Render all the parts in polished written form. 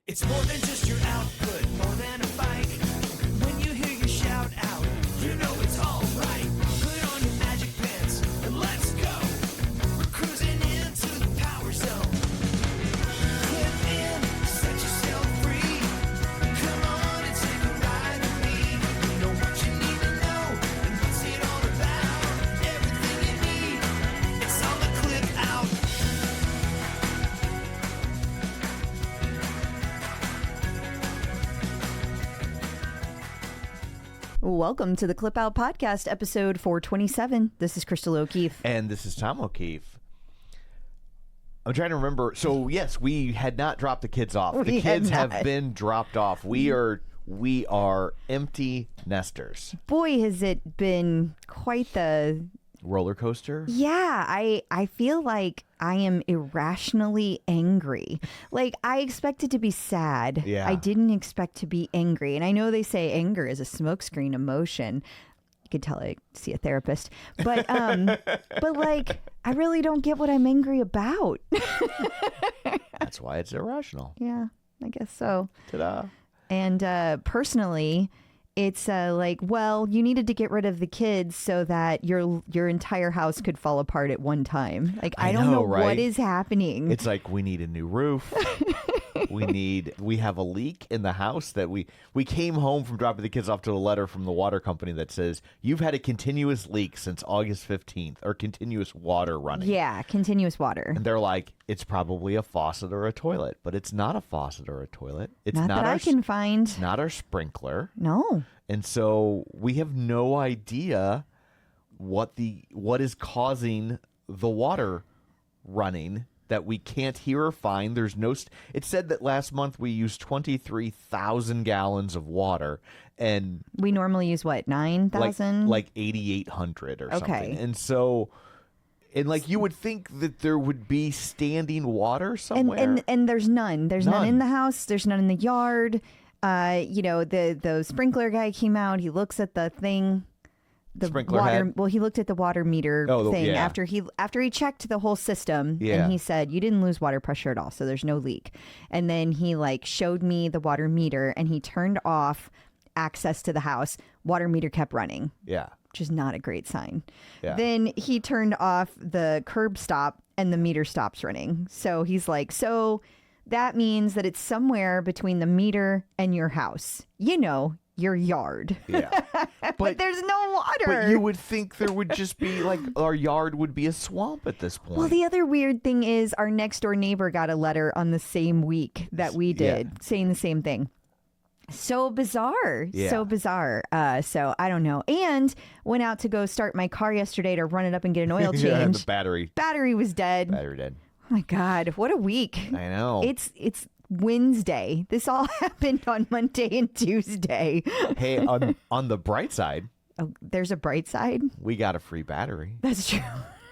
It's more than just your output, more than a bike. When you hear your shout out, you know it's all right. Put on your magic pants and let's go. We're cruising into the power zone. Clip in, set yourself free. Come on and take a ride with me. Know what you need to know and what's it all about. Everything you need, it's on the Clip Out. Welcome to the Clip Out Podcast, episode 427. This is Crystal O'Keefe. And this is Tom O'Keefe. I'm trying to remember. So, yes, we had not dropped the kids off. The kids have been dropped off. We are empty nesters. Boy, has it been quite the roller coaster. Yeah, I feel like I am irrationally angry. Like, I expected to be sad. Yeah. I didn't expect to be angry. And I know they say anger is a smokescreen emotion. You could tell I see a therapist. But but like, I really don't get what I'm angry about. That's why it's irrational. Yeah, I guess so. Ta-da. And personally, it's like, well, you needed to get rid of the kids so that your entire house could fall apart at one time. Like, I don't know right? what is happening. It's like we need a new roof. we have a leak in the house that we came home from dropping the kids off to a letter from the water company that says you've had a continuous leak since August 15th, or continuous water running. Yeah, continuous water. And they're like, it's probably a faucet or a toilet, but it's not a faucet or a toilet. It's not that I can find. It's not our sprinkler. No. And so we have no idea what is causing the water running that we can't hear or find. There's no. It said that last month we used 23,000 gallons of water, and we normally use what, 9,000? Like 8,800 or something. Okay. And so. And like you would think that there would be standing water somewhere. And there's none. There's none in the house. There's none in the yard. The sprinkler guy came out. He looks at the thing. The sprinkler water. head? Well, he looked at the water meter thing yeah. after he checked the whole system, and he said you didn't lose water pressure at all, so there's no leak. And then he showed me the water meter, and he turned off access to the house. Water meter kept running. Yeah. Which is not a great sign. Yeah. Then he turned off the curb stop and the meter stops running. So he's like, so that means that it's somewhere between the meter and your house. You know, your yard. Yeah. But there's no water. But you would think there would just be our yard would be a swamp at this point. Well, the other weird thing is our next door neighbor got a letter on the same week that we did saying the same thing. So bizarre. Yeah. So bizarre. So I don't know. And went out to go start my car yesterday to run it up and get an oil change. The battery was dead. Battery dead. Oh my God. What a week. I know. It's Wednesday. This all happened on Monday and Tuesday. Hey, on the bright side. Oh, there's a bright side? We got a free battery. That's true.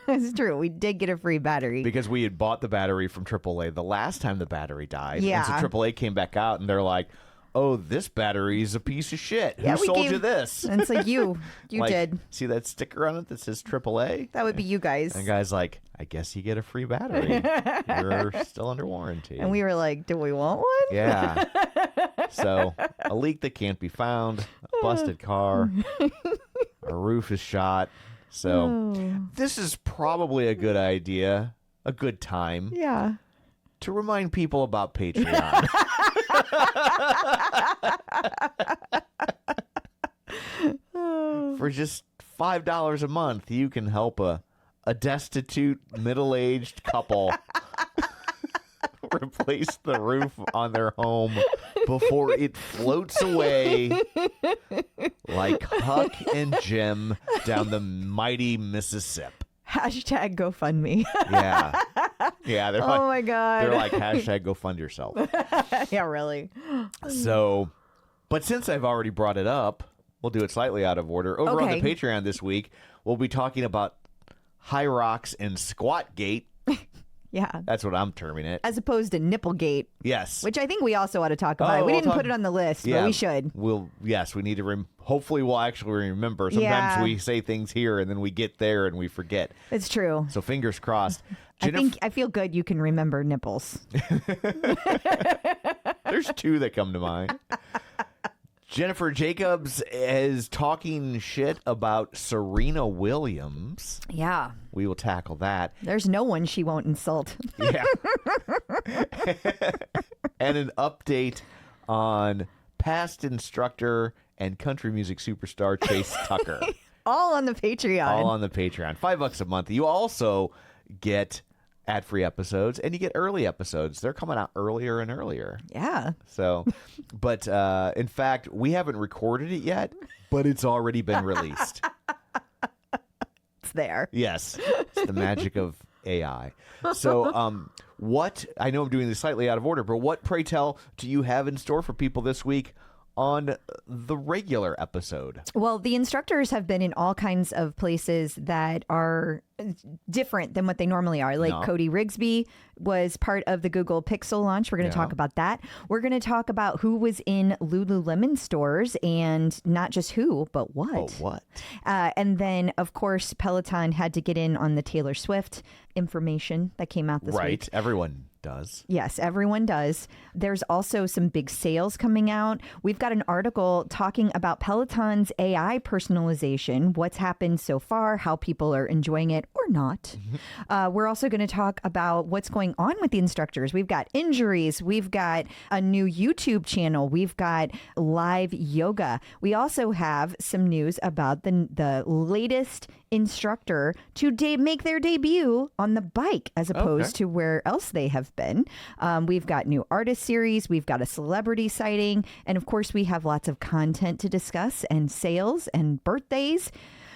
That's true. We did get a free battery. Because we had bought the battery from AAA the last time the battery died. Yeah. And so AAA came back out and they're like, oh, this battery is a piece of shit. Who sold you this? And it's like, you did. See that sticker on it that says AAA? That would be you guys. And the guy's like, I guess you get a free battery. You're still under warranty. And we were like, do we want one? Yeah. So a leak that can't be found, a busted car, a roof is shot. So this is probably a good idea, a good time. Yeah. To remind people about Patreon. For just $5 a month, you can help a destitute middle-aged couple replace the roof on their home before it floats away like Huck and Jim down the mighty Mississippi. Hashtag GoFundMe. Yeah. Yeah. They're my God. They're like, hashtag go fund yourself. Yeah, really. So, but since I've already brought it up, we'll do it slightly out of order. Over on the Patreon this week, we'll be talking about High Rocks and Squat Gate. Yeah. That's what I'm terming it. As opposed to Nipplegate. Yes. Which I think we also ought to talk about. We didn't put it on the list, but we should. Yes, we need to. Hopefully we'll actually remember. Sometimes we say things here and then we get there and we forget. It's true. So fingers crossed. I feel good you can remember nipples. There's There's two that come to mind. Jennifer Jacobs is talking shit about Serena Williams. Yeah. We will tackle that. There's no one she won't insult. Yeah. And an update on past instructor and country music superstar Chase Tucker. All on the Patreon. All on the Patreon. $5 a month. You also get ad-free episodes, and you get early episodes. They're coming out earlier and earlier. Yeah. So, but in fact, we haven't recorded it yet, but it's already been released. It's there. Yes. It's the magic of AI. So, what, I know I'm doing this slightly out of order, but what, pray tell, do you have in store for people this week on the regular episode? Well, the instructors have been in all kinds of places that are different than what they normally are. Like Cody Rigsby was part of the Google Pixel launch. We're going to talk about that. We're going to talk about who was in Lululemon stores, and not just who, but what. Oh, what? And then, of course, Peloton had to get in on the Taylor Swift information that came out this week. Right. Everyone does. Yes, everyone does. There's also some big sales coming out. We've got an article talking about Peloton's AI personalization, what's happened so far, how people are enjoying it or not. We're also going to talk about what's going on with the instructors. We've got injuries. We've got a new YouTube channel. We've got live yoga. We also have some news about the latest instructor to make their debut on the bike as opposed to where else they have been. We've got new artist series. We've got a celebrity sighting. And of course, we have lots of content to discuss and sales and birthdays.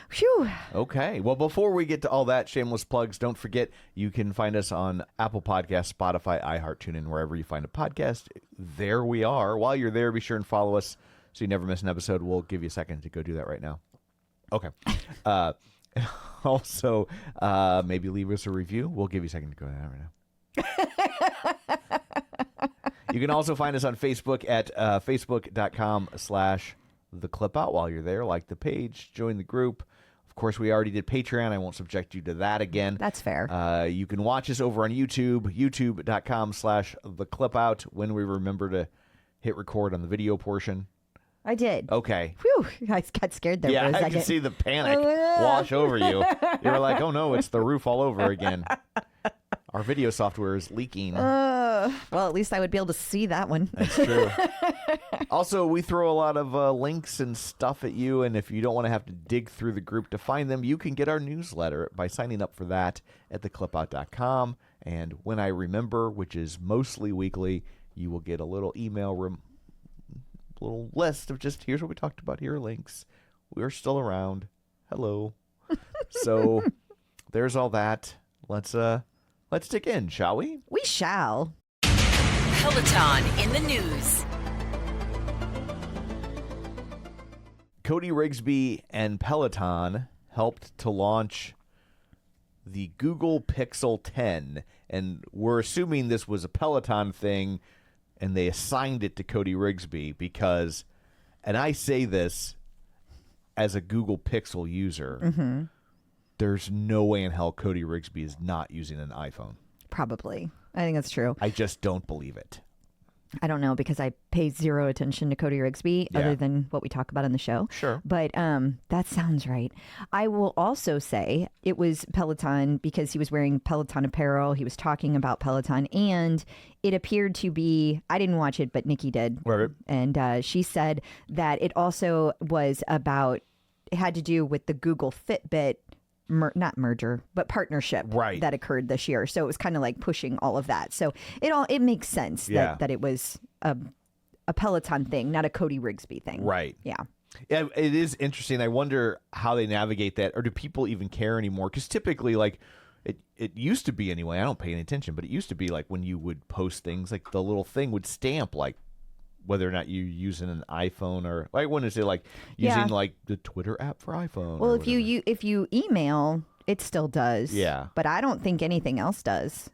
Phew. Okay. Well, before we get to all that, shameless plugs, don't forget you can find us on Apple Podcasts, Spotify, iHeart, TuneIn, wherever you find a podcast. There we are. While you're there, be sure and follow us so you never miss an episode. We'll give you a second to go do that right now. Okay. Also, maybe leave us a review. We'll give you a second to go do that right now. You can also find us on Facebook at facebook.com/theclipout. While you're there, like the page, join the group. Of course, we already did Patreon. I won't subject you to that again. That's fair. You can watch us over on YouTube, youtube.com/theclipout, when we remember to hit record on the video portion. I did. Okay. Whew. I got scared there for a second. I can see the panic wash over you. You were like, oh no, it's the roof all over again. Our video software is leaking. Well, at least I would be able to see that one. That's true. Also, we throw a lot of links and stuff at you, and if you don't want to have to dig through the group to find them, you can get our newsletter by signing up for that at theclipout.com. And when I remember, which is mostly weekly, you will get a little email little list of just, here's what we talked about, here are links. We're still around. Hello. So there's all that. Let's dig in, shall we? We shall. Peloton in the news. Cody Rigsby and Peloton helped to launch the Google Pixel 10, and we're assuming this was a Peloton thing, and they assigned it to Cody Rigsby because, and I say this as a Google Pixel user, there's no way in hell Cody Rigsby is not using an iPhone. Probably. I think that's true. I just don't believe it. I don't know, because I pay zero attention to Cody Rigsby other than what we talk about on the show. Sure. But that sounds right. I will also say it was Peloton because he was wearing Peloton apparel. He was talking about Peloton, and it appeared to be, I didn't watch it, but Nikki did. Right. And she said that it also was about, it had to do with the Google Fitbit not merger, but partnership that occurred this year. So it was kind of like pushing all of that. So it makes sense that it was a Peloton thing, not a Cody Rigsby thing. Right. Yeah. Yeah, it is interesting. I wonder how they navigate that, or do people even care anymore? Because typically, like, it used to be anyway, I don't pay any attention, but it used to be like when you would post things, like the little thing would stamp like whether or not you're using an iPhone, or I want to say like using like the Twitter app for iPhone. Well, if you email, it still does. Yeah. But I don't think anything else does.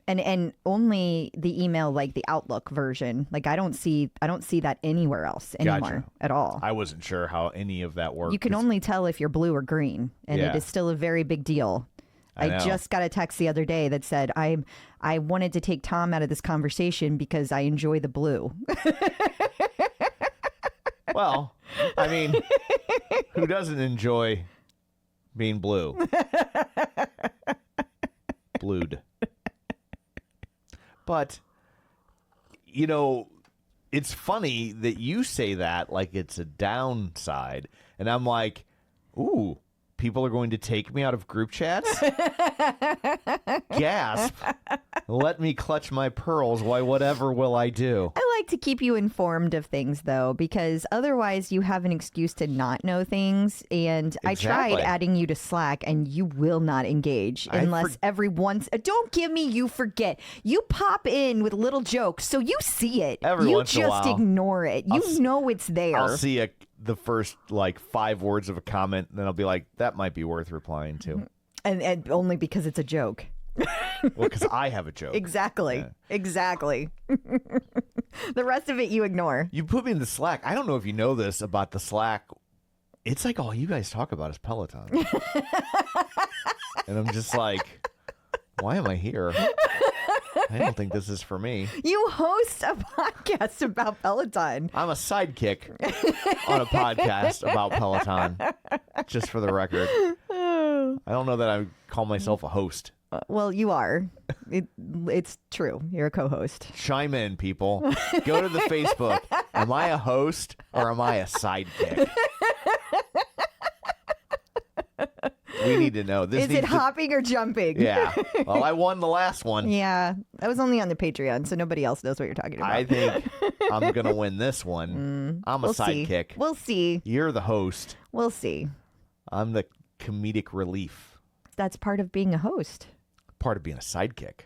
And only the email, like the Outlook version. Like I don't see that anywhere else anymore at all. I wasn't sure how any of that worked. You can only tell if you're blue or green, and it is still a very big deal. I know. just got a text the other day that said I wanted to take Tom out of this conversation because I enjoy the blue. Well, I mean, who doesn't enjoy being blue? Blued. But, you know, it's funny that you say that like it's a downside. And I'm like, ooh, people are going to take me out of group chats? Gasp. Let me clutch my pearls. Why, whatever will I do? I like to keep you informed of things, though, because otherwise you have an excuse to not know things. And I Exactly. tried adding you to Slack, and you will not engage unless every once. Don't give me you forget. You pop in with little jokes, so you see it. Every you once in a just while. ignore it. You know it's there. I'll see the first, like, 5 words of a comment, and then I'll be like, that might be worth replying to. And only because it's a joke. Well, because I have a joke. Exactly. Yeah. Exactly. The rest of it you ignore. You put me in the Slack. I don't know if you know this about the Slack. It's like all you guys talk about is Peloton. And I'm just like, why am I here? I don't think this is for me. You host a podcast about Peloton. I'm a sidekick on a podcast about Peloton, just for the record. I don't know that I would call myself a host. Well, you are. It's true. You're a co-host. Chime in, people. Go to the Facebook. Am I a host or am I a sidekick? We need to know. This Is it needs to- hopping or jumping? Yeah. Well, I won the last one. Yeah. That was only on the Patreon, so nobody else knows what you're talking about. I think I'm going to win this one. I'm a We'll see. sidekick. We'll see. You're the host. We'll see. I'm the comedic relief. That's part of being a host. Part of being a sidekick.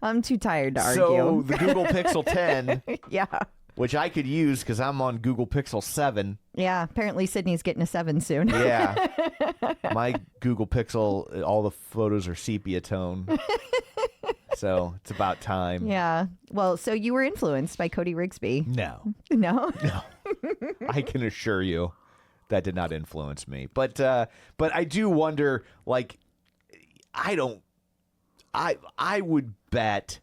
I'm too tired to So argue. the Google Pixel 10, Yeah. which I could use because I'm on Google Pixel 7. Yeah. Apparently Sydney's getting a 7 soon. Yeah. My Google Pixel, all the photos are sepia tone. So it's about time. Yeah. Well, so you were influenced by Cody Rigsby. No. No? I can assure you that did not influence me. But I do wonder, like, I would bet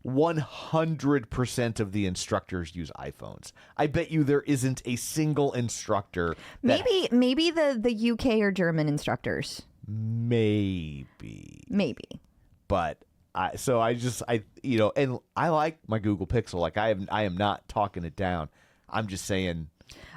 100% of the instructors use iPhones. I bet you there isn't a single instructor that Maybe the UK or German instructors. maybe. But and I like my Google Pixel. Like I am not talking it down. I'm just saying.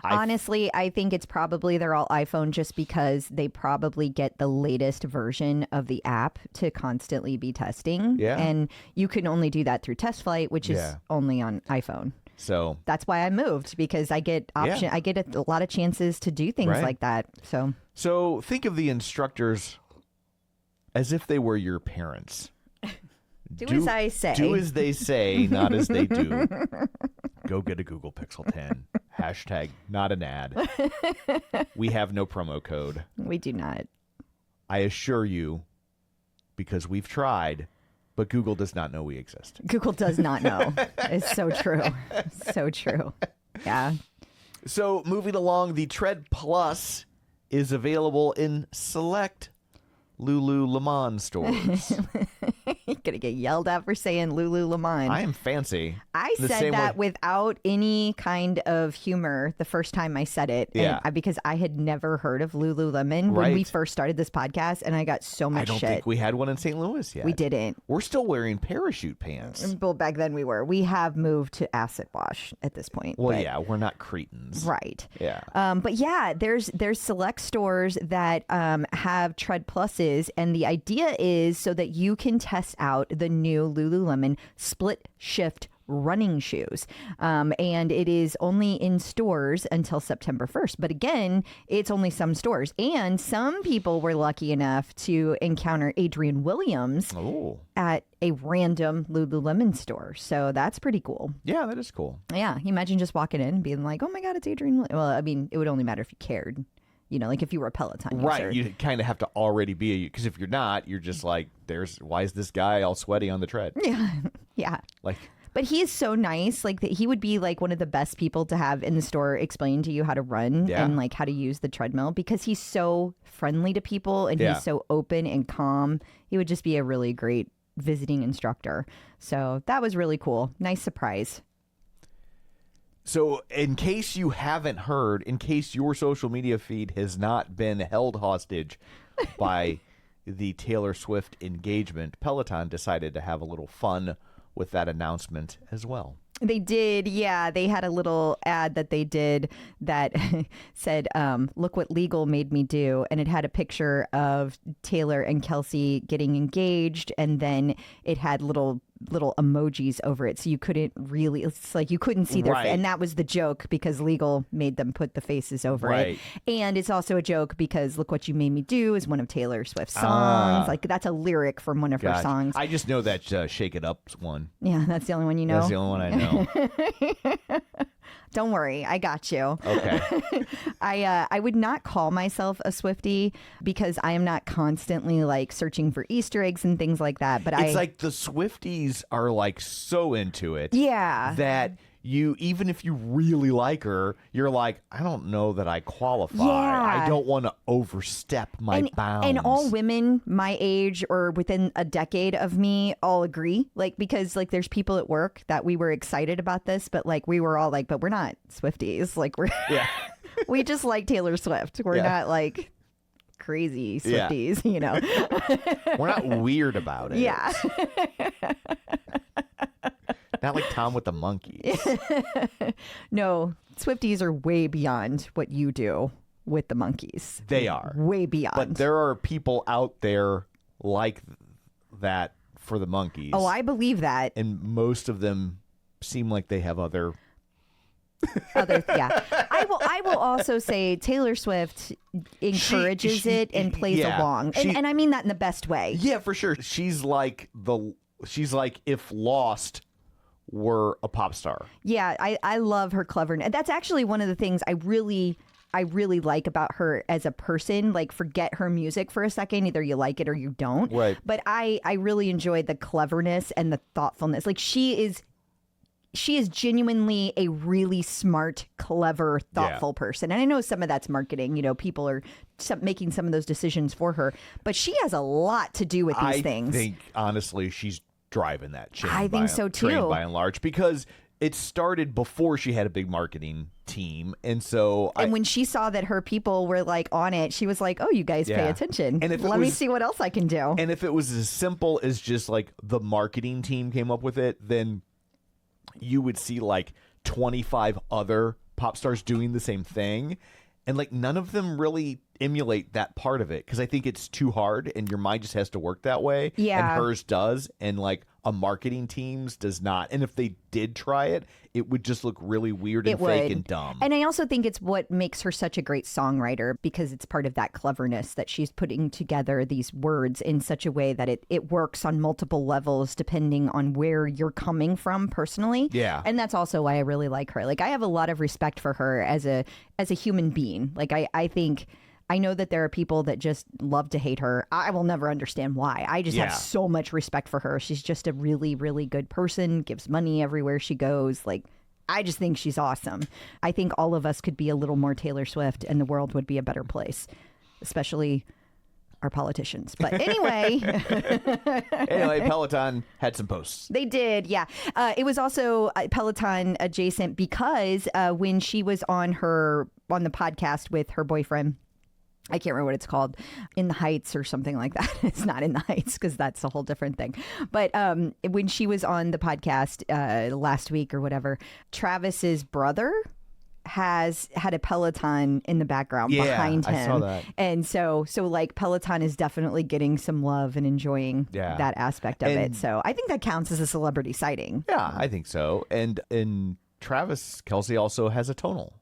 Honestly, I think it's probably they're all iPhone just because they probably get the latest version of the app to constantly be testing. Yeah. And you can only do that through Test Flight, which is Yeah. only on iPhone. So That's why I moved, because I get I get a lot of chances to do things Right. like that. So think of the instructors as if they were your parents. do as I say. Do as they say, not as they do. Go get a Google Pixel 10. Hashtag not an ad. We have no promo code. We do not. I assure you, because we've tried, but Google does not know we exist. Google does not know. It's so true. So true. Yeah. So moving along, the Tread Plus is available in select Lululemon stores. You're going to get yelled at for saying Lululemon. I am fancy. I The said same that way- without any kind of humor the first time I said it. Yeah. Because I had never heard of Lululemon when we Right. first started this podcast, and I got so much I don't shit. think we had one in St. Louis yet. We didn't. We're still wearing parachute pants. Well, back then we were. We have moved to acid wash at this point. Well, but- yeah, we're not cretins. Right. Yeah. But yeah, there's select stores that have Tread Pluses, and the idea is so that you can test out the new Lululemon split shift running shoes. And it is only in stores until September 1st. But again, it's only some stores. And some people were lucky enough to encounter Adrian Williams Oh. at a random Lululemon store. So that's pretty cool. Yeah, that is cool. Yeah, imagine just walking in and being like, "Oh my God, it's Adrian." Well, I mean, it would only matter if you cared, like if you were a Peloton user. Right. You kind of have to already be because if you're not, you're just like, why is this guy all sweaty on the tread? Yeah. Like, But he is so nice. Like he would be like one of the best people to have in the store explain to you how to run and like how to use the treadmill because he's so friendly to people and he's so open and calm. He would just be a really great visiting instructor. So that was really cool. Nice surprise. So in case you haven't heard, in case your social media feed has not been held hostage by the Taylor Swift engagement, Peloton decided to have a little fun with that announcement as well. They did, yeah. They had a little ad that they did that said, look what legal made me do. And it had a picture of Taylor and Kelsey getting engaged. And then it had little emojis over it. So you couldn't really, it's like you couldn't see their face. And that was the joke because legal made them put the faces over it. And it's also a joke because Look What You Made Me Do is one of Taylor Swift's songs. Like that's a lyric from one of her songs. I just know that Shake It Up one. Yeah, that's the only one you know. That's the only one I know. Don't worry, I got you. Okay. I would not call myself a Swiftie because I am not constantly like searching for Easter eggs and things like that. But it's like the Swifties are like so into it. Yeah. That you, even if you really like her, you're like, I don't know that I qualify. Yeah. I don't want to overstep my bounds. And all women my age or within a decade of me all agree. Like, because like there's people at work that we were excited about this, but like we were all like, but we're not Swifties. Like we're, we just like Taylor Swift. We're not like crazy Swifties, you know. We're not weird about it. Yeah. Not like Tom with the monkeys. No, Swifties are way beyond what you do with the monkeys. They are. Way beyond. But there are people out there like that for the monkeys. Oh, I believe that. And most of them seem like they have other... I will also say Taylor Swift encourages it and plays along. And I mean that in the best way. Yeah, for sure. She's like if Lost were a pop star. Yeah, I love her cleverness. That's actually one of the things I really like about her as a person. Like, forget her music for a second. Either you like it or you don't. Right. But I really enjoy the cleverness and the thoughtfulness. Like, she is genuinely a really smart, clever, thoughtful person. And I know some of that's marketing. You know, people are making some of those decisions for her. But she has a lot to do with these things. I think, honestly, she's driving that train. I think so, too. Train by and large, because it started before she had a big marketing team. And so... when she saw that her people were like on it, she was like, oh, you guys pay attention. And let me see what else I can do. And if it was as simple as just like the marketing team came up with it, then you would see like 25 other pop stars doing the same thing. And like none of them really emulate that part of it because I think it's too hard and your mind just has to work that way. Yeah. And hers does. And like a marketing team's does not. And if they did try it, it would just look really weird and fake and dumb. And I also think it's what makes her such a great songwriter because it's part of that cleverness that she's putting together these words in such a way that it works on multiple levels depending on where you're coming from personally. Yeah. And that's also why I really like her. Like I have a lot of respect for her as a human being. Like I think... I know that there are people that just love to hate her. I will never understand why. I just have so much respect for her. She's just a really, really good person, gives money everywhere she goes. Like, I just think she's awesome. I think all of us could be a little more Taylor Swift and the world would be a better place, especially our politicians. But anyway. Anyway, Peloton had some posts. They did, yeah. It was also Peloton adjacent because when she was on the podcast with her boyfriend, I can't remember what it's called, In the Heights or something like that. It's not In the Heights because that's a whole different thing. But when she was on the podcast last week or whatever, Travis's brother has had a Peloton in the background behind him. I saw that. And so like Peloton is definitely getting some love and enjoying that aspect of it. So I think that counts as a celebrity sighting. Yeah, I think so. And Travis Kelce also has a tonal.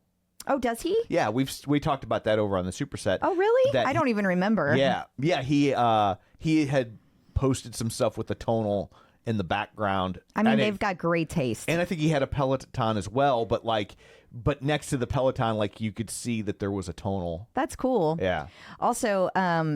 Oh, does he? Yeah, we talked about that over on the Superset. Oh, really? I don't even remember. Yeah. He had posted some stuff with the tonal in the background. I mean, they've got great taste. And I think he had a Peloton as well, but next to the Peloton, like you could see that there was a tonal. That's cool. Yeah. Also,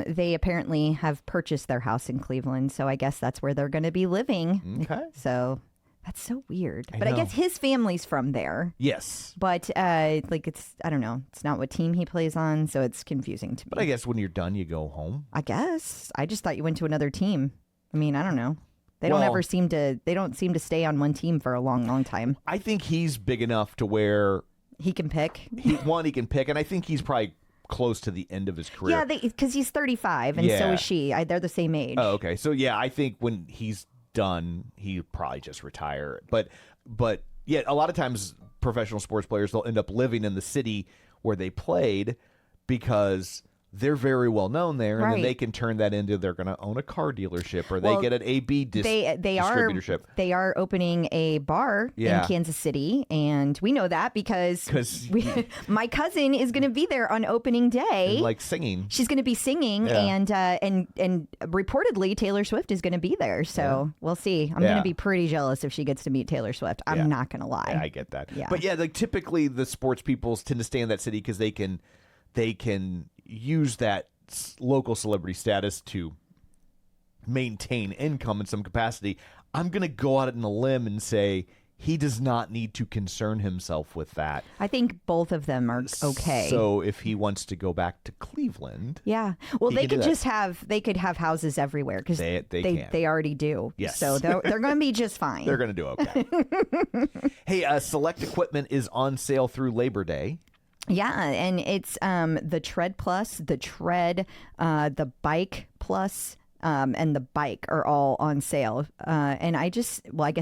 they apparently have purchased their house in Cleveland, so I guess that's where they're going to be living. Okay. So That's so weird. I But I know. guess his family's from there. Yes. But like it's I don't know. It's not what team he plays on, so it's confusing to me. But I guess when you're done, you go home. I guess. I just thought you went to another team. I mean, I don't know. They don't seem to stay on one team for a long, long time. I think he's big enough to where He can pick. he can pick, and I think he's probably close to the end of his career. Yeah, because he's 35, and so Yeah. is she. They're the same age. Oh, okay. So yeah, I think when he's done, he'll probably just retire. But yeah, a lot of times professional sports players, they'll end up living in the city where they played because they're very well known there, and then Right. they can turn that into they're going to own a car dealership, or Well, they get an AB distributorship. They are opening a bar Yeah. in Kansas City, and we know that because my cousin is going to be there on opening day. And, like singing. She's going to be singing, Yeah. and reportedly Taylor Swift is going to be there. So we'll see. I'm going Yeah. to be pretty jealous if she gets to meet Taylor Swift. I'm Yeah. not going to lie. Yeah, I get that. Yeah. But yeah, like typically the sports people tend to stay in that city because they can use that local celebrity status to maintain income in some capacity. I'm going to go out on a limb and say he does not need to concern himself with that. I think both of them are okay. So if he wants to go back to Cleveland, yeah. Well, He they can do could that. just have houses everywhere because They can. they already do. Yes. So they're going to be just fine. they're going to do okay. Hey, select equipment is on sale through Labor Day. Yeah, and it's the Tread Plus, the Tread, the Bike Plus, and the Bike are all on sale. And I guess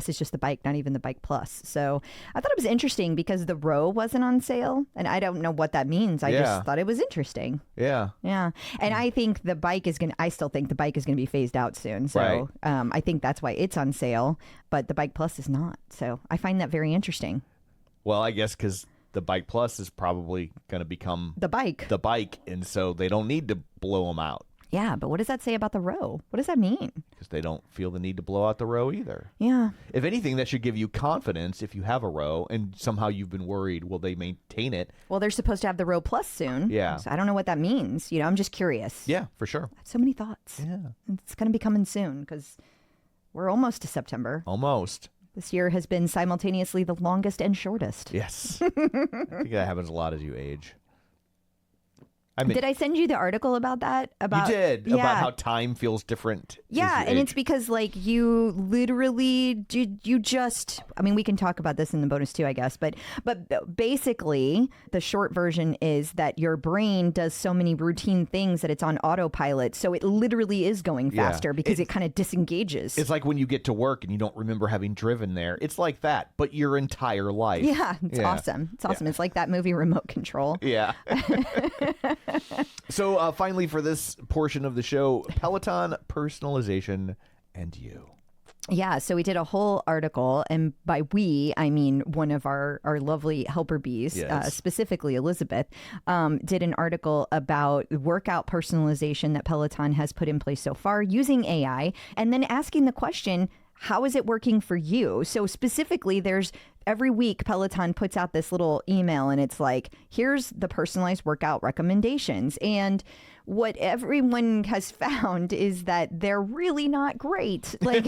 it's just the Bike, not even the Bike Plus. So I thought it was interesting because the Row wasn't on sale, and I don't know what that means. I just thought it was interesting. Yeah. Yeah, and I think the Bike is I still think the Bike is gonna be phased out soon. So Right. I think that's why it's on sale, but the Bike Plus is not. So I find that very interesting. Well, I guess because the Bike Plus is probably going to become The Bike. the Bike, and so they don't need to blow them out Yeah, but what does that say about the Row? What does that mean? because they don't feel the need to blow out the Row either. Yeah. If anything, that should give you confidence if you have a Row and somehow you've been worried, will they maintain it? Well, they're supposed to have the Row Plus soon. Yeah. So I don't know what that means. I'm just curious. Yeah, for sure. I have so many thoughts. Yeah. It's going to be coming soon because we're almost to September. Almost. This year has been simultaneously the longest and shortest. Yes. I think that happens a lot as you age. I mean, Did I send you the article about that? you did Yeah. about how time feels different. Yeah, as you and age. it's because you literally you just we can talk about this in the bonus too, I guess, but basically the short version is that your brain does so many routine things that it's on autopilot, so it literally is going Yeah. faster because it kind of disengages. It's like when you get to work and you don't remember having driven there. It's like that, but your entire life. Yeah, it's awesome. It's awesome. It's like that movie Remote Control. Yeah. So finally, for this portion of the show, Peloton, personalization, and you. Yeah, so we did a whole article, and by we, I mean one of our lovely helper bees, Yes. specifically Elizabeth, did an article about workout personalization that Peloton has put in place so far using AI, and then asking the question, how is it working for you? So specifically, every week Peloton puts out this little email, and it's like, here's the personalized workout recommendations. And what everyone has found is that they're really not great. Like,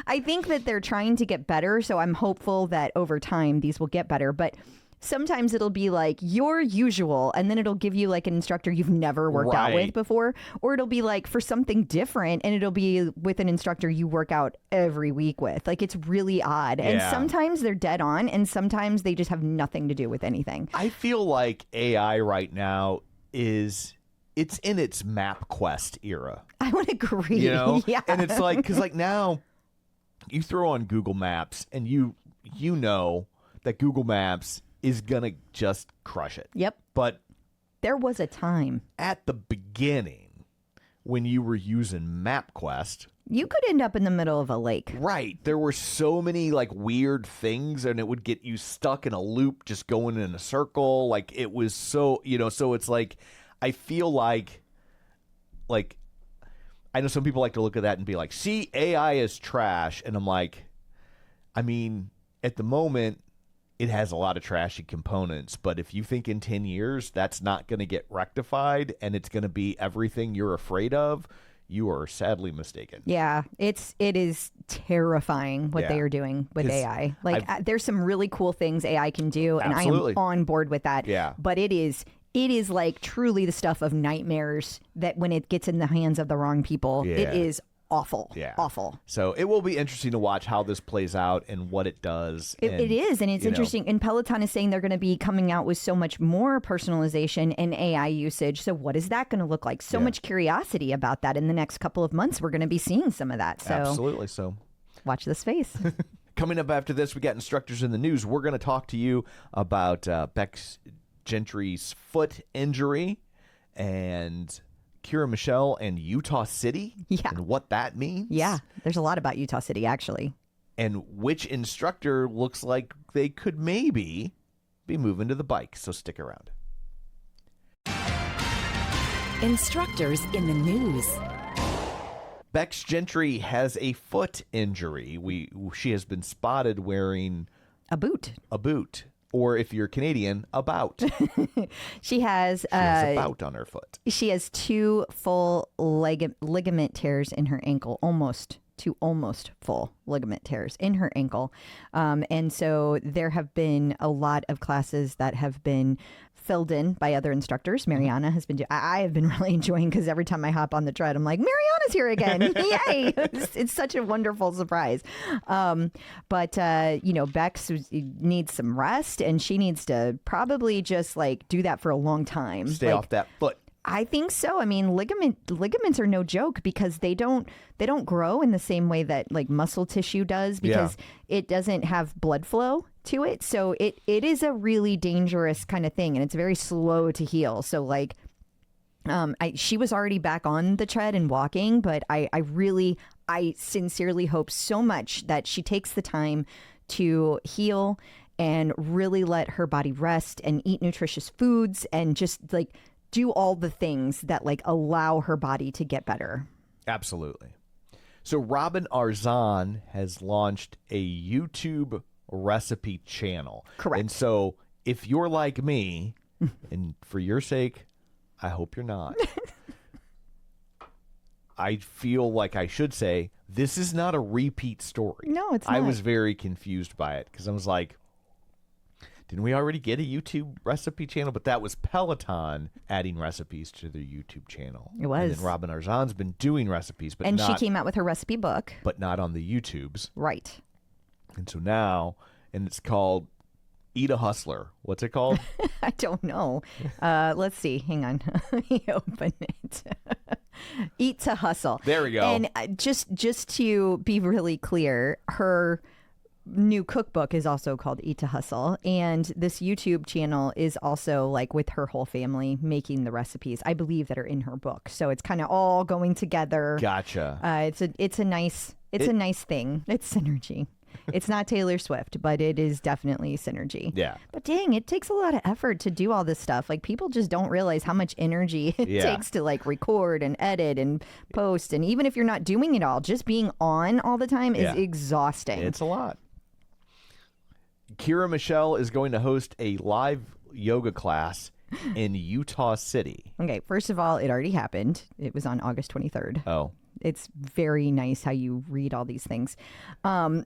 I think that they're trying to get better. So I'm hopeful that over time these will get better. But sometimes it'll be like your usual, and then it'll give you like an instructor you've never worked out with Right. before, or it'll be like for something different, and it'll be with an instructor you work out every week with. Like, it's really odd. And Yeah. sometimes they're dead on, and sometimes they just have nothing to do with anything. I feel like AI right now it's in its MapQuest era. I would agree. Yeah. And it's like, because like now you throw on Google Maps and you know that Google Maps is gonna just crush it. Yep. But There was a time at the beginning, when you were using MapQuest, you could end up in the middle of a lake. right, there were so many like weird things, and it would get you stuck in a loop, just going in a circle. Like, it was so, so it's like, I feel like I know some people like to look at that and be like, see, AI is trash. And I'm like, I mean, at the moment, it has a lot of trashy components, but if you think in 10 years that's not going to get rectified and it's going to be everything you're afraid of, you are sadly mistaken. Yeah, it is terrifying what they are doing with AI. Like, there's some really cool things AI can do, and Absolutely. I am on board with that. Yeah. But it is like truly the stuff of nightmares that when it gets in the hands of the wrong people, it is awful. Yeah. Awful. So it will be interesting to watch how this plays out and what it does. It is, and it's interesting. And Peloton is saying they're going to be coming out with so much more personalization and AI usage. So what is that going to look like? So much curiosity about that. In the next couple of months, we're going to be seeing some of that. So Absolutely. So watch this space. coming up after this, we got instructors in the news. We're going to talk to you about Becs Gentry's foot injury and Kirra Michel and Utah City and what that means. Yeah, there's a lot about Utah City, actually. And which instructor looks like they could maybe be moving to the bike. So stick around. Instructors in the news. Becs Gentry has a foot injury. She has been spotted wearing a boot. Or if you're Canadian, a bout. She has a bout on her foot. She has 2 full ligament tears in her ankle, almost full ligament tears in her ankle. And so there have been a lot of classes that have been filled in by other instructors. Mariana has been I have been really enjoying, because every time I hop on the tread, I'm like, Mariana's here again. Yay. It's such a wonderful surprise. But Becs needs some rest, and she needs to probably just like do that for a long time. Stay off that foot. I think so. I mean, ligaments are no joke, because they don't grow in the same way that like muscle tissue does, because it doesn't have blood flow to it. So it is a really dangerous kind of thing, and it's very slow to heal. So like she was already back on the tread and walking, but I sincerely hope so much that she takes the time to heal and really let her body rest and eat nutritious foods and just like do all the things that like allow her body to get better. Absolutely. So Robin Arzon has launched a YouTube recipe channel. Correct. And so if you're like me, and for your sake, I hope you're not, I feel like I should say this is not a repeat story. No, it's not. I was very confused by it, because I was like, didn't we already get a YouTube recipe channel? But that was Peloton adding recipes to their YouTube channel. It was. And then Robin Arzon's been doing recipes, but and she came out with her recipe book. but not on the YouTubes. Right. And so now, and it's called Eat a Hustler. What's it called? I don't know. Let's see. Hang on. Let me open it. Eat to Hustle. There we go. And just to be really clear, her new cookbook is also called Eat to Hustle, and this YouTube channel is also like with her whole family making the recipes, I believe, that are in her book. So it's kind of all going together. Gotcha. It's a nice thing. It's synergy. It's not Taylor Swift, but it is definitely synergy. Yeah. But dang, it takes a lot of effort to do all this stuff. Like, people just don't realize how much energy it takes to like record and edit and post. And even if you're not doing it all, just being on all the time is exhausting. It's a lot. Kirra Michel is going to host a live yoga class in Utah City. Okay, first of all, it already happened. It was on August 23rd. Oh. It's very nice how you read all these things. I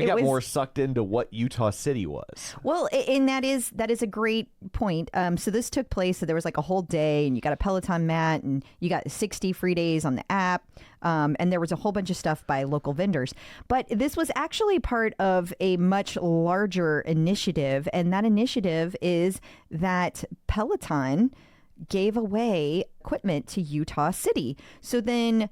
got more sucked into what Utah City was. Well, and that is a great point. So this took place, so there was like a whole day, and you got a Peloton mat, and you got 60 free days on the app. And there was a whole bunch of stuff by local vendors. But this was actually part of a much larger initiative. And that initiative is that Peloton gave away equipment to Utah City. So then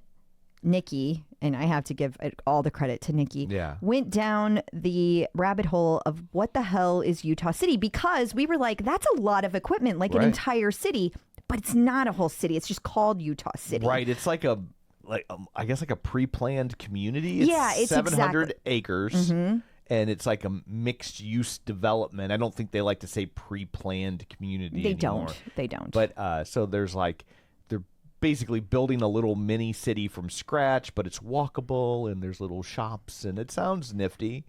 Nikki, and I have to give all the credit to Nikki, went down the rabbit hole of what the hell is Utah City, because we were like, that's a lot of equipment, like an entire city, but it's not a whole city. It's just called Utah City. Right. It's like I guess like a pre-planned community. It's 700 acres. Mm-hmm. And it's like a mixed-use development. I don't think they like to say pre-planned community anymore. They don't. But so there's like, they're basically building a little mini city from scratch, but it's walkable, and there's little shops, and it sounds nifty.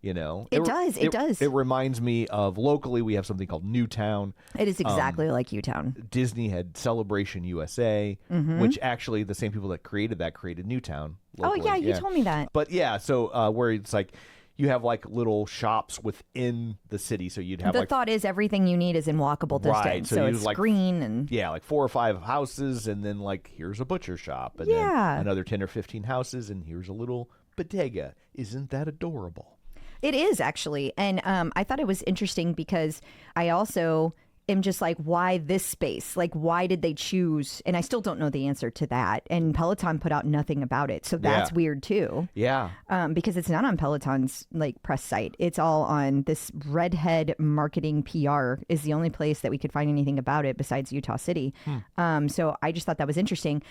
You know, It does. It reminds me of locally we have something called Newtown. It is exactly like Newtown. Disney had Celebration USA, which actually the same people that created Newtown. Locally. Oh yeah, you told me that. But yeah, so where it's like you have like little shops within the city, so you'd have the like thought is everything you need is in walkable distance, right, so you it's like, green and like 4 or 5 houses, and then like here's a butcher shop, and then another 10 or 15 houses, and here's a little bodega. Isn't that adorable? It is actually. And I thought it was interesting because I also am just like, why this space? Like, why did they choose? And I still don't know the answer to that. And Peloton put out nothing about it. So that's weird too. Yeah. Because it's not on Peloton's like press site. It's all on this Redhead Marketing PR is the only place that we could find anything about it besides Utah City. So I just thought that was interesting.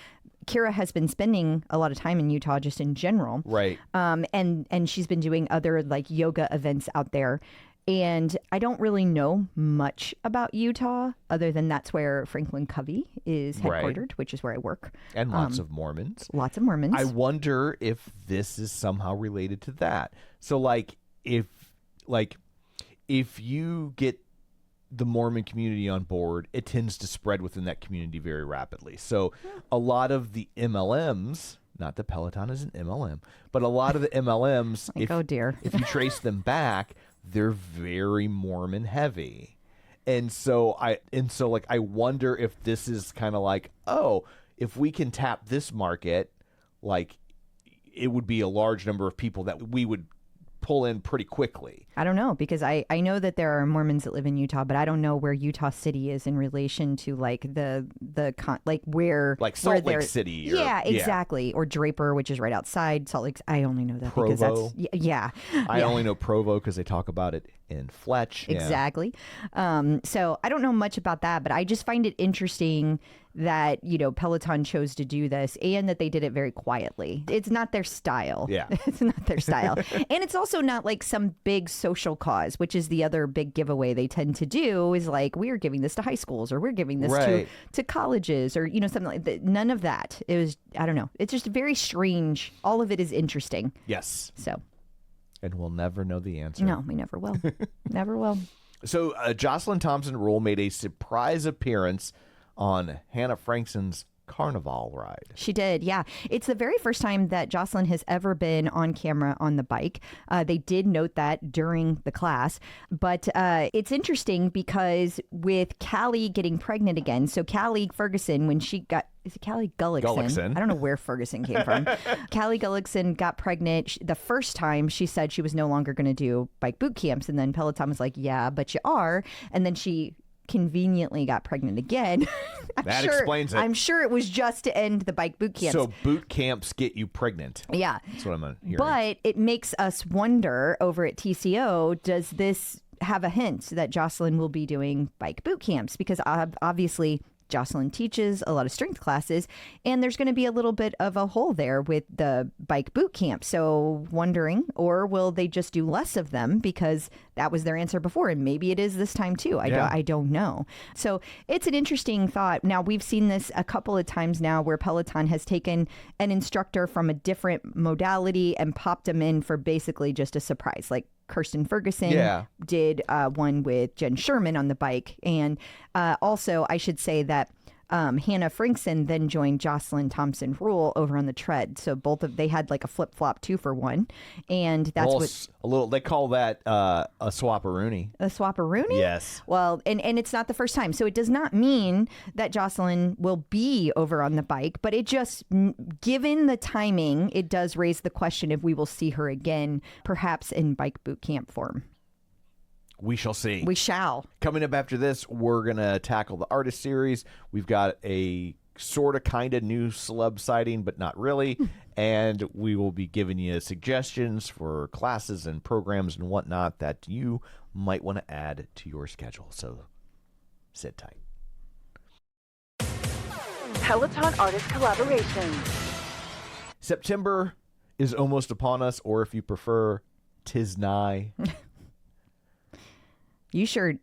Kirra has been spending a lot of time in Utah just in general. Right. And she's been doing other like yoga events out there. And I don't really know much about Utah other than that's where Franklin Covey is headquartered, which is where I work. And lots of Mormons. Lots of Mormons. I wonder if this is somehow related to that. So like if you get the Mormon community on board, it tends to spread within that community very rapidly. So a lot of the MLMs, not that Peloton is an MLM, but a lot of the MLMs, like, oh dear, if you trace them back, they're very Mormon heavy. And so I wonder if this is kind of like, oh, if we can tap this market, like it would be a large number of people that we would pull in pretty quickly. I don't know, because I know that there are Mormons that live in Utah, but I don't know where Utah City is in relation to like where Salt Lake City. Yeah, exactly. Or Draper, which is right outside Salt Lake. I only know that Provo. because that's I only know Provo because they talk about it in Fletch. Exactly. So I don't know much about that, but I just find it interesting that, Peloton chose to do this and that they did it very quietly. It's not their style. Yeah. It's not their style. And it's also not like some big social cause, which is the other big giveaway they tend to do is like, we're giving this to high schools or we're giving this to colleges or, something like that. None of that. It was, I don't know. It's just very strange. All of it is interesting. Yes. So. And we'll never know the answer. No, we never will. Never will. So Joslyn Thompson Rule made a surprise appearance on Hannah Frankson's carnival ride. She did, yeah. It's the very first time that Joslyn has ever been on camera on the bike. They did note that during the class. But it's interesting because with Callie getting pregnant again, so Callie Ferguson, when she got... Is it Callie Gullickson? I don't know where Ferguson came from. Callie Gullickson got pregnant. The first time she said she was no longer going to do bike boot camps. And then Peloton was like, yeah, but you are. And then she conveniently got pregnant again. That explains it. I'm sure it was just to end the bike boot camps. So boot camps get you pregnant. Yeah. That's what I'm hearing. But it makes us wonder over at TCO, does this have a hint that Joslyn will be doing bike boot camps? Because obviously Joslyn teaches a lot of strength classes, and there's going to be a little bit of a hole there with the bike boot camp. So wondering, or will they just do less of them because that was their answer before, and maybe it is this time too. I don't know. So it's an interesting thought. Now, we've seen this a couple of times now where Peloton has taken an instructor from a different modality and popped them in for basically just a surprise, like Kirsten Ferguson did one with Jen Sherman on the bike. And also, I should say that Hannah Frankson then joined Joslyn Thompson Rule over on the tread. So they had like a flip-flop 2-for-1. And that's they call that a swap-a-rooney. A swap-a-rooney? Yes. Well, and it's not the first time. So it does not mean that Joslyn will be over on the bike, but it just, given the timing, it does raise the question if we will see her again, perhaps in bike boot camp form. We shall see. We shall. Coming up after this, we're going to tackle the artist series. We've got a sort of kind of new celeb sighting, but not really. And we will be giving you suggestions for classes and programs and whatnot that you might want to add to your schedule. So sit tight. Peloton Artist Collaborations. September is almost upon us, or if you prefer, 'tis nigh. You sure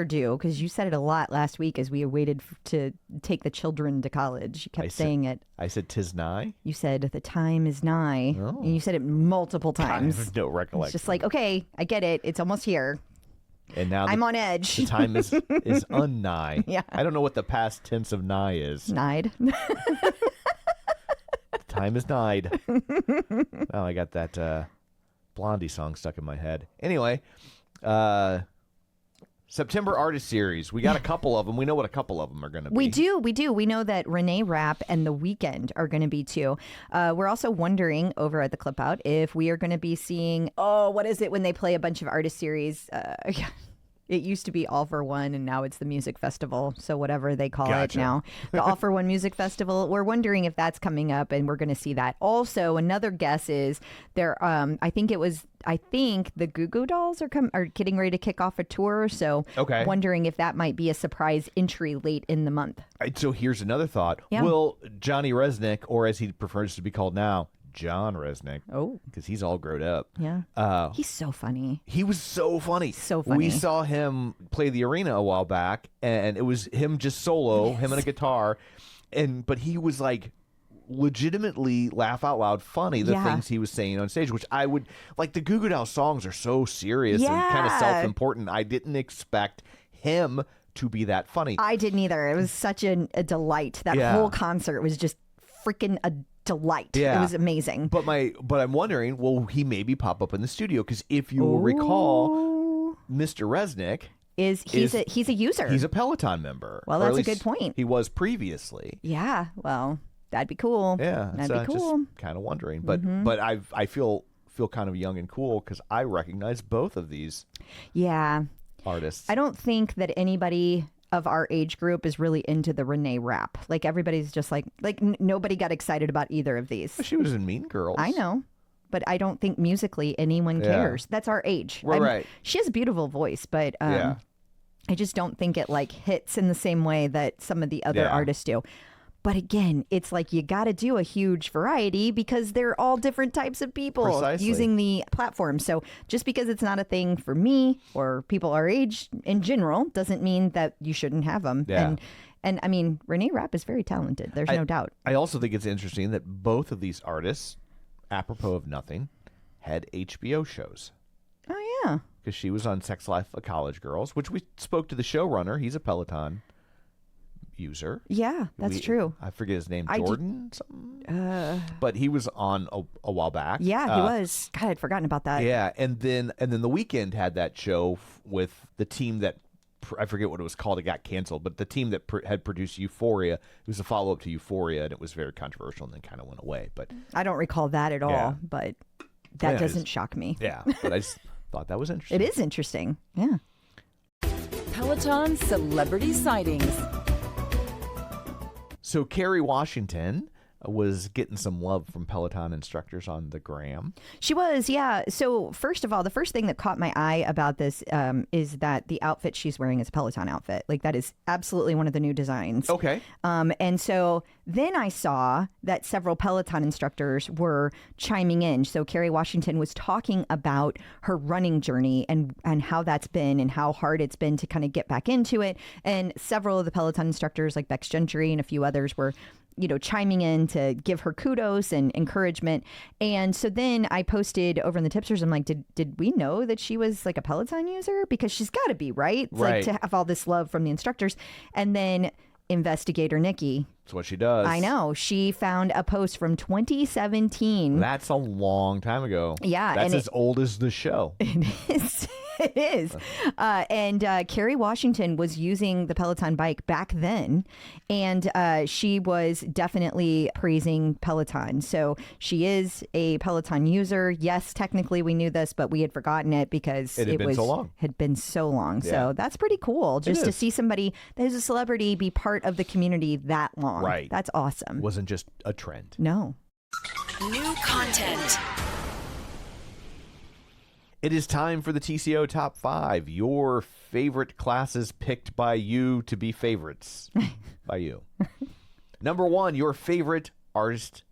do, because you said it a lot last week as we waited to take the children to college. You kept saying it. I said, "'Tis nigh." You said, "The time is nigh." Oh. And you said it multiple times. I have no recollection. It's just like, okay, I get it. It's almost here. And now I'm on edge. The time is unnigh. Yeah. I don't know what the past tense of nigh is. Nighed. The time is nighed. Oh, I got that Blondie song stuck in my head. Anyway, September Artist Series. We got a couple of them. We know what a couple of them are going to be. We do. We know that Renee Rapp and The Weeknd are going to be too. We're also wondering over at the Clip Out if we are going to be seeing, what is it when they play a bunch of artist series? It used to be All for One, and now it's the Music Festival. So whatever they call it now, the All for One Music Festival. We're wondering if that's coming up, and we're going to see that. Also, another guess is there. I think the Goo Goo Dolls are getting ready to kick off a tour. So wondering if that might be a surprise entry late in the month. So here's another thought. Yeah. Will Johnny Resnick, or as he prefers to be called now, John Resnick, because he's all grown up. Yeah. He's so funny. He was so funny. So funny. We saw him play the arena a while back, and it was him just solo, him and a guitar, but he was like legitimately laugh out loud funny, the things he was saying on stage, which I would like. The Goo Goo Dolls songs are so serious and kind of self-important. I didn't expect him to be that funny. I didn't either. It was such a delight. That whole concert was just freaking a delight. Yeah. It was amazing. But I'm wondering, will he maybe pop up in the studio? Because if you will recall, Mr. Resnick he's a user. He's a Peloton member. Well, that's a good point. He was previously. Yeah. Well, that'd be cool. Yeah, that'd be cool. Just kind of wondering, but I feel kind of young and cool because I recognize both of these. Yeah. Artists. I don't think that anybody of our age group is really into the Renee Rapp. Like everybody's just like nobody got excited about either of these. She was in Mean Girls. I know. But I don't think musically anyone cares. That's our age. Right. She has a beautiful voice, but I just don't think it like hits in the same way that some of the other artists do. But again, it's like you got to do a huge variety because they're all different types of people using the platform. So just because it's not a thing for me or people our age in general doesn't mean that you shouldn't have them. Yeah. And I mean, Renee Rapp is very talented. There's no doubt. I also think it's interesting that both of these artists, apropos of nothing, had HBO shows. Oh, yeah. Because she was on Sex Life of College Girls, which we spoke to the showrunner. He's a Peloton user. Yeah, that's true. I forget his name, Jordan something. But he was on a while back. Yeah, he was. God, I'd forgotten about that. Yeah, and then The Weeknd had that show with the team that I forget what it was called. It got canceled, but the team that had produced Euphoria. It was a follow up to Euphoria, and it was very controversial, and then kind of went away. But I don't recall that at all. But that doesn't shock me. Yeah, but I just thought that was interesting. It is interesting. Yeah. Peloton Celebrity Sightings. So Kerry Washington was getting some love from Peloton instructors on the gram. She was, yeah. So first of all, the first thing that caught my eye about this is that the outfit she's wearing is a Peloton outfit. Like that is absolutely one of the new designs. Okay. And so then I saw that several Peloton instructors were chiming in. So Kerry Washington was talking about her running journey and how that's been and how hard it's been to kind of get back into it. And several of the Peloton instructors like Becs Gentry and a few others were chiming in to give her kudos and encouragement. And so then I posted over in the tipsters, I'm like, did we know that she was like a Peloton user? Because she's got to be, right? It's like to have all this love from the instructors. And then investigator Nikki. That's what she does. I know. She found a post from 2017. That's a long time ago. Yeah. That's as old as the show. It is. It is. And Kerry Washington was using the Peloton bike back then, and she was definitely praising Peloton. So she is a Peloton user. Yes, technically we knew this, but we had forgotten it because it had been so long. Yeah. So that's pretty cool just to see somebody that is a celebrity be part of the community that long. Right. That's awesome. It wasn't just a trend. No. New content. It is time for the TCO Top 5. Your favorite classes picked by you to be favorites. By you. Number 1, your favorite artist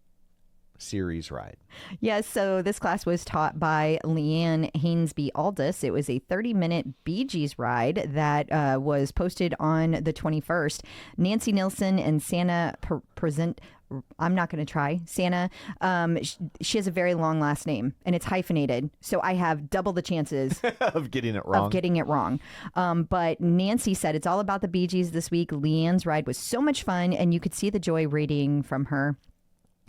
series ride? Yes, so this class was taught by Leanne Hainsby Aldis. It was a 30-minute Bee Gees ride that was posted on the 21st. Nancy Nilsson and Santa present. I'm not going to try. Santa, she has a very long last name, and it's hyphenated, so I have double the chances of getting it wrong. But Nancy said it's all about the Bee Gees this week. Leanne's ride was so much fun, and you could see the joy radiating from her.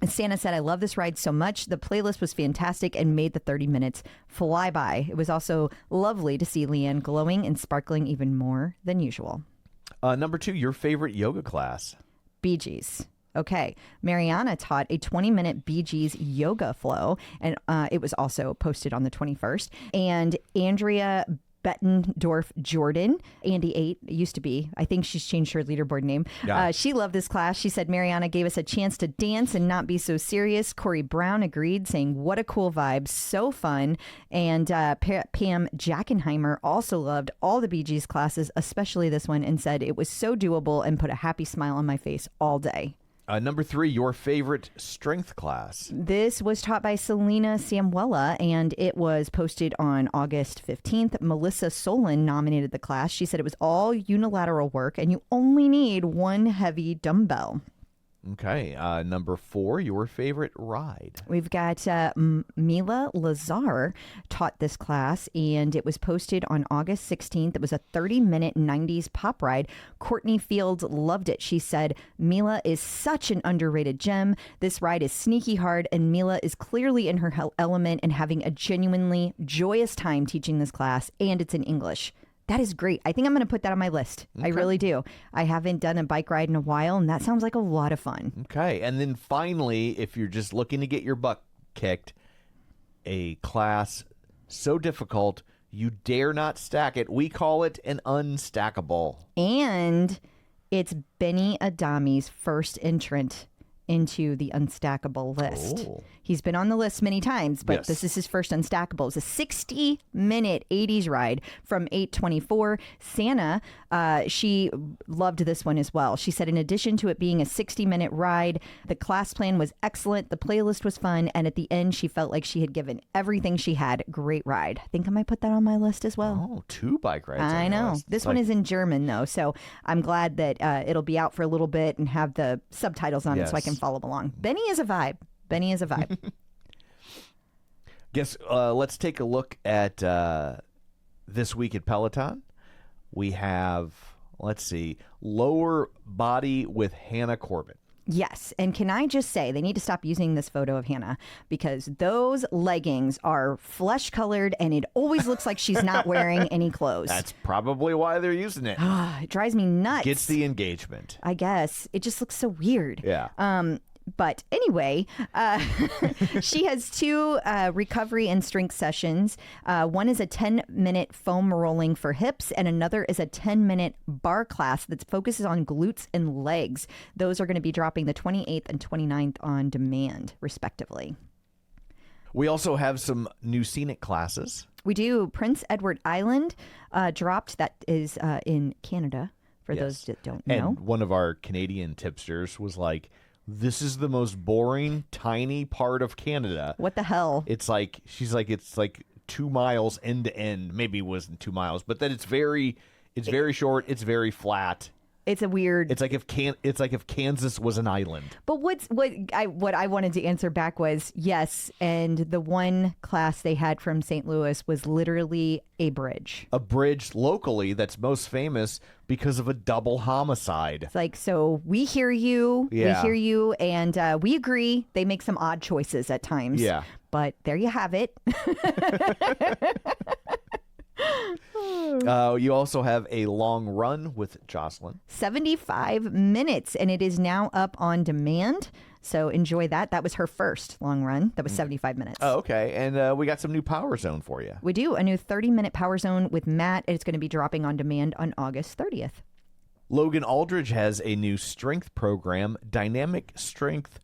Santa said, I love this ride so much. The playlist was fantastic and made the 30 minutes fly by. It was also lovely to see Leanne glowing and sparkling even more than usual. Number 2, your favorite yoga class? Bee Gees. Okay. Mariana taught a 20-minute Bee Gees yoga flow, and it was also posted on the 21st. And Andrea Bettendorf Jordan, Andy 8, used to be. I think she's changed her leaderboard name. Yeah. She loved this class. She said Mariana gave us a chance to dance and not be so serious. Corey Brown agreed, saying, what a cool vibe. So fun. And Pam Jackenheimer also loved all the Bee Gees classes, especially this one, and said it was so doable and put a happy smile on my face all day. Number 3, your favorite strength class? This was taught by Selena Samuela, and it was posted on August 15th. Melissa Solon nominated the class. She said it was all unilateral work, and you only need one heavy dumbbell. Okay. Number 4, your favorite ride? We've got Mila Lazar taught this class, and it was posted on August 16th. It was a 30-minute 90s pop ride. Courtney Fields loved it. She said, Mila is such an underrated gem. This ride is sneaky hard, and Mila is clearly in her element and having a genuinely joyous time teaching this class, and it's in English. That is great. I think I'm going to put that on my list. Okay. I really do. I haven't done a bike ride in a while, and that sounds like a lot of fun. Okay. And then finally, if you're just looking to get your butt kicked, a class so difficult, you dare not stack it. We call it an unstackable. And it's Benny Adami's first entrant into the unstackable list. Oh. He's been on the list many times, but yes, this is his first unstackable. It's a 60-minute 80s ride from 824. Santa, she loved this one as well. She said, in addition to it being a 60-minute ride, the class plan was excellent, the playlist was fun, and at the end, she felt like she had given everything she had. Great ride. I think I might put that on my list as well. Oh, 2 bike rides. I know. This one is in German, though, so I'm glad that it'll be out for a little bit and have the subtitles on it so I can follow along. Benny is a vibe. Benny is a vibe. Guess let's take a look at this week at Peloton. We have, let's see, lower body with Hannah Corbin. Yes. And can I just say, they need to stop using this photo of Hannah because those leggings are flesh colored and it always looks like she's not wearing any clothes. That's probably why they're using it. It drives me nuts. Gets the engagement. I guess. It just looks so weird. Yeah. But anyway, she has 2 recovery and strength sessions. One is a 10-minute foam rolling for hips, and another is a 10-minute bar class that focuses on glutes and legs. Those are going to be dropping the 28th and 29th on demand, respectively. We also have some new scenic classes. We do. Prince Edward Island dropped. That is in Canada, for those that don't know. And one of our Canadian tipsters was like, this is the most boring, tiny part of Canada. What the hell? It's like, she's like, it's like 2 miles end to end. Maybe it wasn't 2 miles, but then it's very short. It's very flat. It's a weird. It's like if Kansas was an island. But what I wanted to answer back was yes, and the one class they had from St. Louis was literally a bridge. A bridge locally that's most famous because of a double homicide. It's like, so we hear you, and we agree. They make some odd choices at times. Yeah. But there you have it. You also have a long run with Joslyn. 75 minutes, and it is now up on demand. So enjoy that. That was her first long run. That was 75 minutes. Oh, okay. And we got some new Power Zone for you. We do. A new 30-minute Power Zone with Matt. And it's going to be dropping on demand on August 30th. Logan Aldridge has a new strength program, Dynamic Strength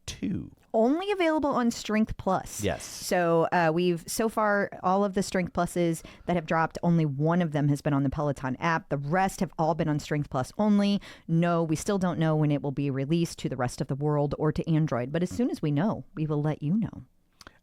2. only available on Strength Plus. Yes. So so far, all of the Strength Pluses that have dropped, only one of them has been on the Peloton app. The rest have all been on Strength Plus only. No, we still don't know when it will be released to the rest of the world or to Android. But as soon as we know, we will let you know.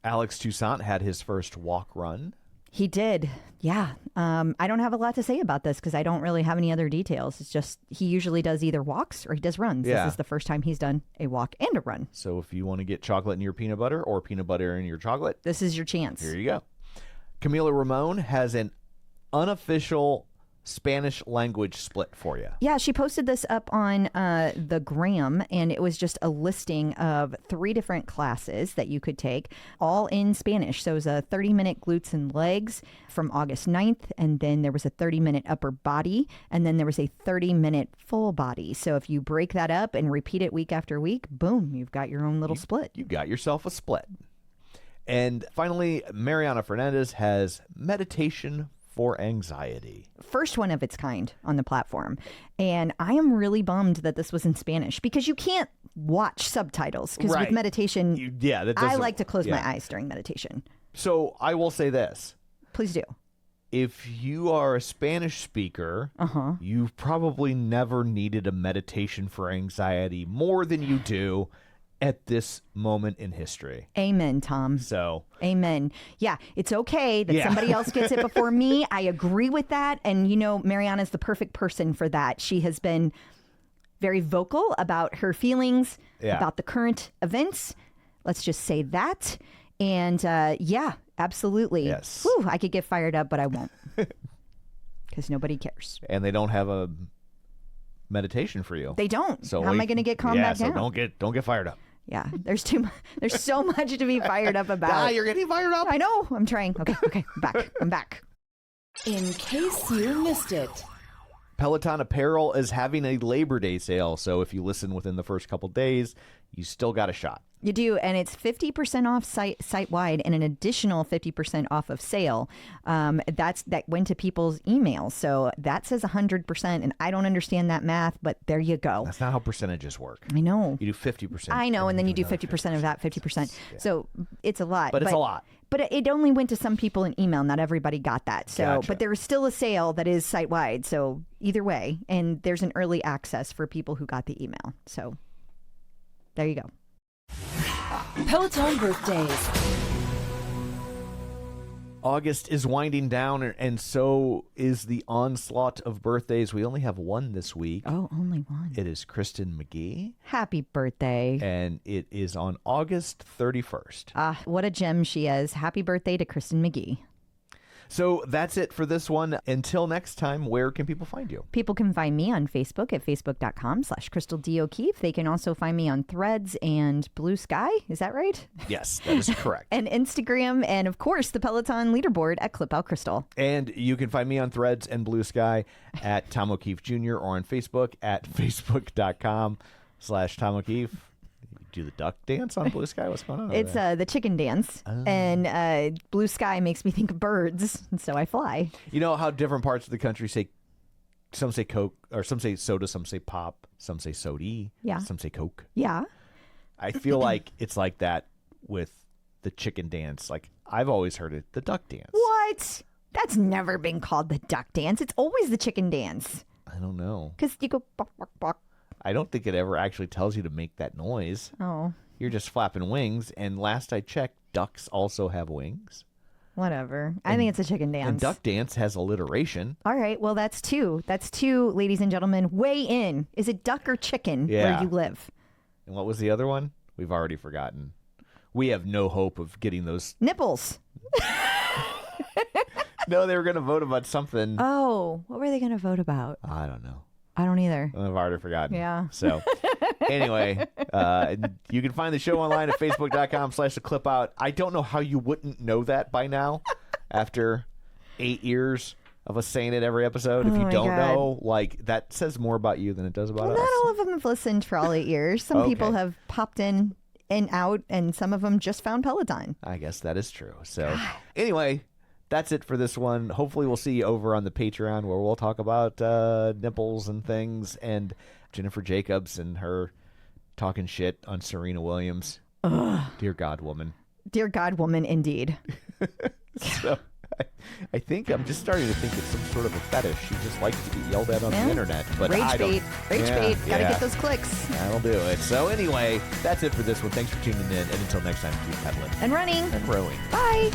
Alex Toussaint had his first walk run. He did. Yeah. I don't have a lot to say about this because I don't really have any other details. It's just he usually does either walks or he does runs. Yeah. This is the first time he's done a walk and a run. So if you want to get chocolate in your peanut butter or peanut butter in your chocolate, this is your chance. Here you go. Camila Ramon has an unofficial Spanish language split for you. Yeah, she posted this up on the gram, and it was just a listing of 3 different classes that you could take, all in Spanish. So it was a 30-minute glutes and legs from August 9th, and then there was a 30-minute upper body, and then there was a 30-minute full body. So if you break that up and repeat it week after week, boom, you've got your own little split. You got yourself a split. And finally, Mariana Fernandez has meditation for anxiety. First one of its kind on the platform. And I am really bummed that this was in Spanish because you can't watch subtitles because with meditation, I like to close my eyes during meditation. So I will say this. Please do. If you are a Spanish speaker, you've probably never needed a meditation for anxiety more than you do at this moment in history. Amen, Tom. So. Amen. Yeah, it's okay that somebody else gets it before me. I agree with that. And, you know, Mariana's the perfect person for that. She has been very vocal about her feelings, about the current events. Let's just say that. And, absolutely. Yes. Whew, I could get fired up, but I won't. Because nobody cares. And they don't have a meditation for you. They don't. So how am I going to get calmed back down? So don't get fired up. Yeah, there's so much to be fired up about. You're getting fired up. I know. I'm trying. Okay, I'm back. In case you missed it. Peloton Apparel is having a Labor Day sale, so if you listen within the first couple days, you still got a shot. You do, and it's 50% off site-wide and an additional 50% off of sale. That went to people's emails, so that says 100%, and I don't understand that math, but there you go. That's not how percentages work. I know. You do 50%. I know, and then you do 50% of that, 50%. Yeah. So it's a lot. But it's a lot. But it only went to some people in email. Not everybody got that. So, Gotcha. But there is still a sale that is site-wide. So either way, and there's an early access for people who got the email. So there you go. Peloton birthdays. August is winding down, and so is the onslaught of birthdays. We only have one this week. Oh, only one. It is Kristen McGee. Happy birthday. And it is on August 31st. What a gem she is. Happy birthday to Kristen McGee. So that's it for this one. Until next time, where can people find you? People can find me on Facebook at facebook.com/Crystal D. O'Keefe. They can also find me on Threads and Blue Sky. Is that right? Yes, that is correct. And Instagram, and of course, the Peloton leaderboard at Clip Out Crystal. And you can find me on Threads and Blue Sky at Tom O'Keefe Jr. or on Facebook at facebook.com/Tom O'Keefe. Do the duck dance on Blue Sky? What's going on? It's the chicken dance, and Blue Sky makes me think of birds, and so I fly. You know how different parts of the country say, some say Coke, or some say soda, some say pop, some say sody, some say Coke. Yeah. I feel like it's like that with the chicken dance. Like, I've always heard it, the duck dance. What? That's never been called the duck dance. It's always the chicken dance. I don't know. Because you go bok, bok, bok. I don't think it ever actually tells you to make that noise. Oh. You're just flapping wings, and last I checked, ducks also have wings. Whatever. I think it's a chicken dance. And duck dance has alliteration. All right. Well, that's two. That's two, ladies and gentlemen. Weigh in. Is it duck or chicken where you live? And what was the other one? We've already forgotten. We have no hope of getting those. Nipples. No, they were going to vote about something. Oh, what were they going to vote about? I don't know. I don't either. I've already forgotten. Yeah. So anyway, you can find the show online at facebook.com/theclipout. I don't know how you wouldn't know that by now after 8 years of us saying it every episode. If you don't know, like, that says more about you than it does about us. Not all of them have listened for all 8 years. Some people have popped in and out, and some of them just found Peloton. I guess that is true. So anyway, that's it for this one. Hopefully we'll see you over on the Patreon where we'll talk about nipples and things, and Jennifer Jacobs and her talking shit on Serena Williams. Dear God, woman. Dear God, woman, indeed. So I think I'm just starting to think it's some sort of a fetish. She just likes to get yelled at on the internet. But Rage bait. Gotta get those clicks. That'll do it. So anyway, that's it for this one. Thanks for tuning in. And until next time, keep pedaling. And running. And rowing. Bye.